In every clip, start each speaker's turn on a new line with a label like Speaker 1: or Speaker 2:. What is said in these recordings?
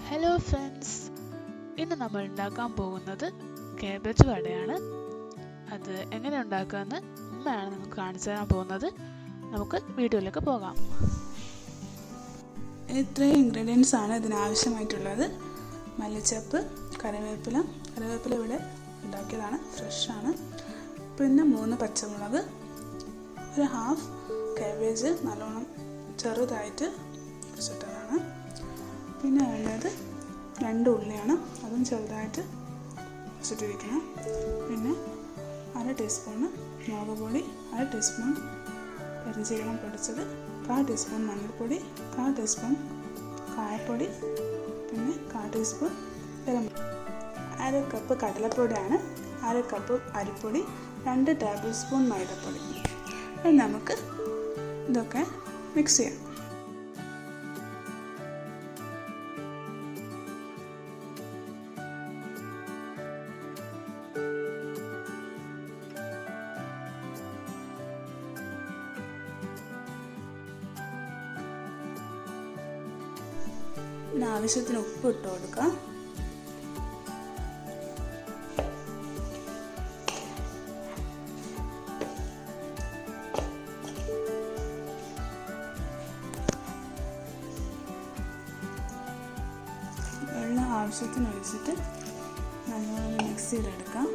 Speaker 1: Hello friends, ഇന്ന് നമ്മൾ ഉണ്ടാക്കാൻ പോകുന്നത് കാബേജ് വടയാണ്. അത് എങ്ങനെ ഉണ്ടാക്കാമെന്ന് ഉമ്മയാണ് നമുക്ക് കാണിച്ചു തരാൻ പോകുന്നത്. നമുക്ക് വീഡിയോയിലേക്ക് പോകാം.
Speaker 2: ഇത്രയും ഇൻഗ്രീഡിയൻസ് ആണ് ഇതിനാവശ്യമായിട്ടുള്ളത്. മല്ലിച്ചപ്പ്, കറിവേപ്പില ഇവിടെ ഉണ്ടാക്കിയതാണ്, ഫ്രഷാണ്. പിന്നെ 3 പച്ചമുളക്, ഒരു ഹാഫ് കാബേജ് നല്ലോണം ചെറുതായിട്ട് മുറിച്ചിട്ടതാണ്. പിന്നെ വേണ്ടത് 2 ഉള്ളിയാണ്, അതും ചെറുതായിട്ട് മുറിച്ചിട്ടിരിക്കണം. പിന്നെ 1/2 ടീസ്പൂണ് മുളക് പൊടി, 1/2 ടീസ്പൂൺ പെരുംജീരകം പൊടിച്ചത്, 1/4 ടീസ്പൂൺ മഞ്ഞൾപ്പൊടി, 1/4 ടീസ്പൂൺ കായപ്പൊടി, പിന്നെ 1/4 ടീസ്പൂൺ ഗരം, 1/2 കപ്പ് കടലപ്പൊടിയാണ്, 1/2 കപ്പ് അരിപ്പൊടി, 2 ടേബിൾ സ്പൂൺ മൈദപ്പൊടി. ഇനി നമുക്ക് ഇതൊക്കെ മിക്സ് ചെയ്യാം. ആവശ്യത്തിന് ഉപ്പ് ഇട്ട് കൊടുക്കാം. വെള്ളം ആവശ്യത്തിന് ഒഴിച്ചിട്ട് നല്ലോണം മിക്സ് ചെയ്തെടുക്കാം.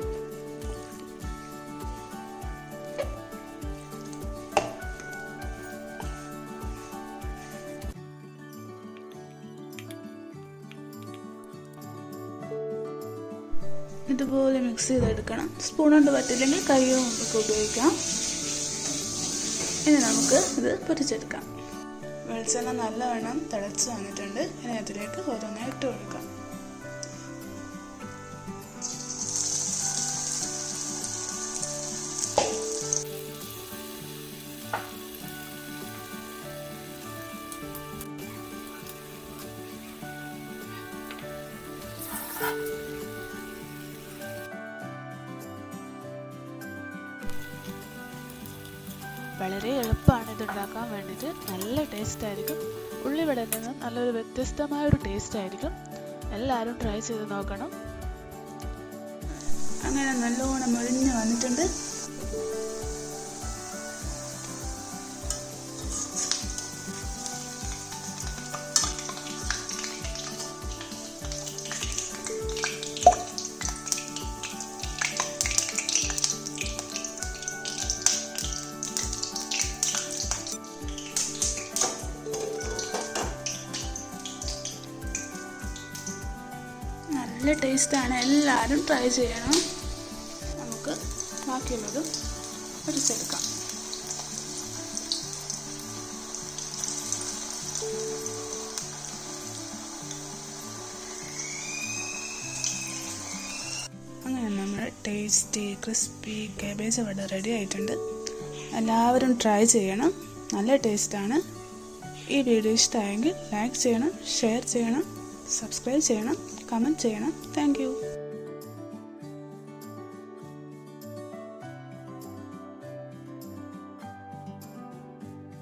Speaker 2: ഇതുപോലെ മിക്സ് ചെയ്തെടുക്കണം. സ്പൂൺ കൊണ്ട് പറ്റില്ലെങ്കിൽ കൈ കൊണ്ടൊക്കെ ഉപയോഗിക്കാം. ഇനി നമുക്ക് ഇത് പൊരിച്ചെടുക്കാം. വെളിച്ചെണ്ണ നല്ലവണ്ണം തിളച്ച് വന്നിട്ടുണ്ട്. ഇനി അതിലേക്ക് ഓരോന്നായി ഇട്ട് കൊടുക്കാം.
Speaker 1: വളരെ എളുപ്പമാണ് ഇത് ഉണ്ടാക്കാൻ വേണ്ടിയിട്ട്. നല്ല ടേസ്റ്റ് ആയിരിക്കും. ഉള്ളിവടയിൽ നിന്ന് നല്ലൊരു വ്യത്യസ്തമായൊരു ടേസ്റ്റ് ആയിരിക്കും. എല്ലാവരും ട്രൈ ചെയ്ത് നോക്കണം.
Speaker 2: അങ്ങനെ നല്ലോണം മൊരിഞ്ഞ് വന്നിട്ടുണ്ട്. നല്ല ടേസ്റ്റാണ്, എല്ലാവരും ട്രൈ ചെയ്യണം. നമുക്ക് ബാക്കിയുള്ളത് പൊരിച്ചെടുക്കാം. അങ്ങനെ നമ്മൾ ടേസ്റ്റി ക്രിസ്പി കാബേജ് വട റെഡി ആയിട്ടുണ്ട്. എല്ലാവരും ട്രൈ ചെയ്യണം, നല്ല ടേസ്റ്റാണ്. ഈ വീഡിയോ ഇഷ്ടമായെങ്കിൽ ലൈക്ക് ചെയ്യണം, ഷെയർ ചെയ്യണം, സബ്സ്ക്രൈബ് ചെയ്യണം, കമൻറ്റ് ചെയ്യണം. Thank you.